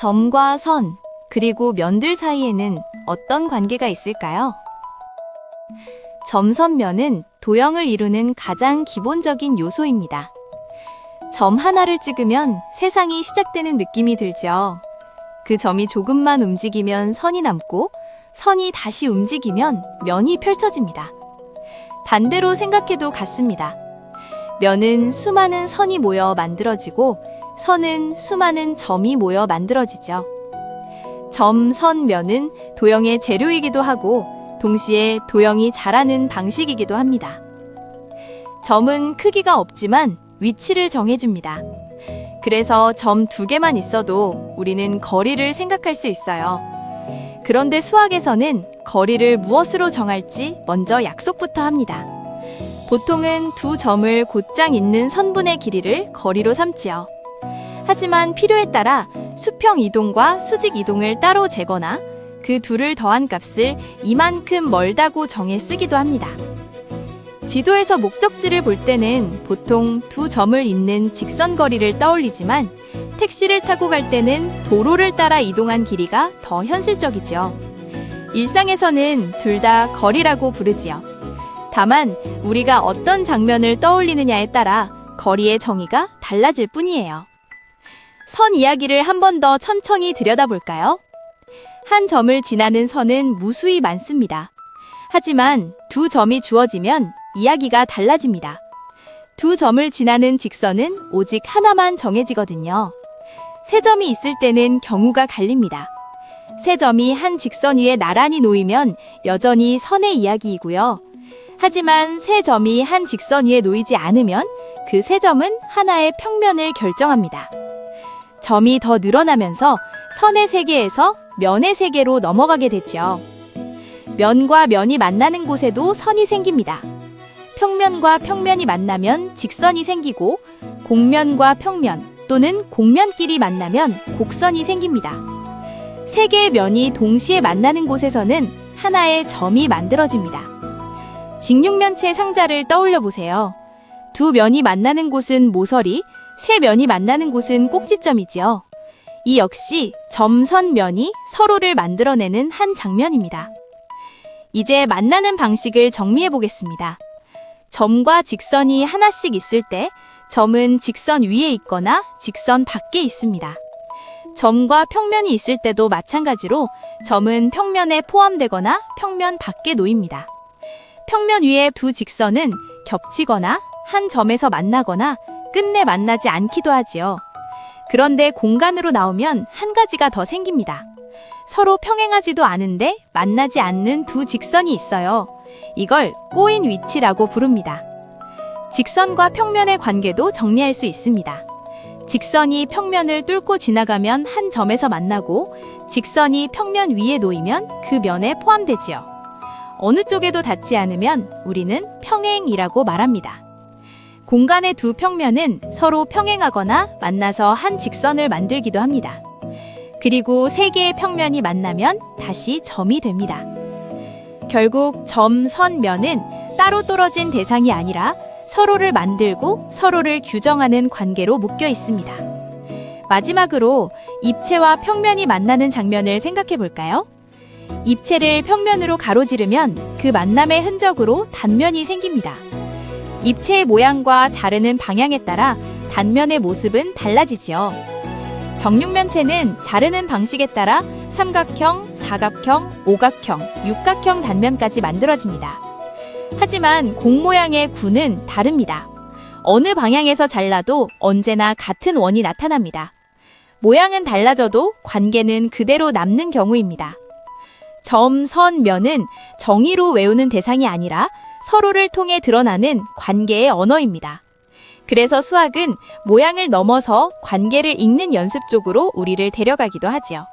점과 선, 그리고 면들 사이에는 어떤 관계가 있을까요? 점선면은 도형을 이루는 가장 기본적인 요소입니다. 점 하나를 찍으면 세상이 시작되는 느낌이 들죠. 그 점이 조금만 움직이면 선이 남고, 선이 다시 움직이면 면이 펼쳐집니다. 반대로 생각해도 같습니다. 면은 수많은 선이 모여 만들어지고, 선은 수많은 점이 모여 만들어지죠. 점, 선, 면은 도형의 재료이기도 하고 동시에 도형이 자라는 방식이기도 합니다. 점은 크기가 없지만 위치를 정해줍니다. 그래서 점 2개만 있어도 우리는 거리를 생각할 수 있어요. 그런데 수학에서는 거리를 무엇으로 정할지 먼저 약속부터 합니다. 보통은 2점을 곧장 잇는 선분의 길이를 거리로 삼지요. 하지만 필요에 따라 수평 이동과 수직 이동을 따로 재거나 그 둘을 더한 값을 이만큼 멀다고 정해 쓰기도 합니다. 지도에서 목적지를 볼 때는 보통 2점을 잇는 직선 거리를 떠올리지만 택시를 타고 갈 때는 도로를 따라 이동한 길이가 더 현실적이지요. 일상에서는 둘 다 거리라고 부르지요. 다만 우리가 어떤 장면을 떠올리느냐에 따라 거리의 정의가 달라질 뿐이에요. 선 이야기를 한 번 더 천천히 들여다볼까요? 한 점을 지나는 선은 무수히 많습니다. 하지만 2점이 주어지면 이야기가 달라집니다. 2점을 지나는 직선은 오직 하나만 정해지거든요. 3점이 있을 때는 경우가 갈립니다. 3점이 한 직선 위에 나란히 놓이면 여전히 선의 이야기이고요. 하지만 3점이 한 직선 위에 놓이지 않으면 그 3점은 하나의 평면을 결정합니다. 점이 더 늘어나면서 선의 세계에서 면의 세계로 넘어가게 되지요. 면과 면이 만나는 곳에도 선이 생깁니다. 평면과 평면이 만나면 직선이 생기고 곡면과 평면 또는 곡면끼리 만나면 곡선이 생깁니다. 3개의 면이 동시에 만나는 곳에서는 하나의 점이 만들어집니다. 직육면체 상자를 떠올려 보세요. 2면이 만나는 곳은 모서리, 3면이 만나는 곳은 꼭지점이지요. 이 역시 점, 선, 면이 서로를 만들어내는 한 장면입니다. 이제 만나는 방식을 정리해 보겠습니다. 점과 직선이 하나씩 있을 때 점은 직선 위에 있거나 직선 밖에 있습니다. 점과 평면이 있을 때도 마찬가지로 점은 평면에 포함되거나 평면 밖에 놓입니다. 평면 위의 2 직선은 겹치거나 한 점에서 만나거나 끝내 만나지 않기도 하지요. 그런데 공간으로 나오면 한 가지가 더 생깁니다. 서로 평행하지도 않은데 만나지 않는 2 직선이 있어요. 이걸 꼬인 위치라고 부릅니다. 직선과 평면의 관계도 정리할 수 있습니다. 직선이 평면을 뚫고 지나가면 한 점에서 만나고 직선이 평면 위에 놓이면 그 면에 포함되지요. 어느 쪽에도 닿지 않으면 우리는 평행이라고 말합니다. 공간의 2 평면은 서로 평행하거나 만나서 한 직선을 만들기도 합니다. 그리고 3개의 평면이 만나면 다시 점이 됩니다. 결국 점, 선, 면은 따로 떨어진 대상이 아니라 서로를 만들고 서로를 규정하는 관계로 묶여 있습니다. 마지막으로 입체와 평면이 만나는 장면을 생각해 볼까요? 입체를 평면으로 가로지르면 그 만남의 흔적으로 단면이 생깁니다. 입체의 모양과 자르는 방향에 따라 단면의 모습은 달라지지요. 정육면체는 자르는 방식에 따라 삼각형, 사각형, 오각형, 육각형 단면까지 만들어집니다. 하지만 공 모양의 구는 다릅니다. 어느 방향에서 잘라도 언제나 같은 원이 나타납니다. 모양은 달라져도 관계는 그대로 남는 경우입니다. 점, 선, 면은 정의로 외우는 대상이 아니라 서로를 통해 드러나는 관계의 언어입니다. 그래서 수학은 모양을 넘어서 관계를 읽는 연습 쪽으로 우리를 데려가기도 하지요.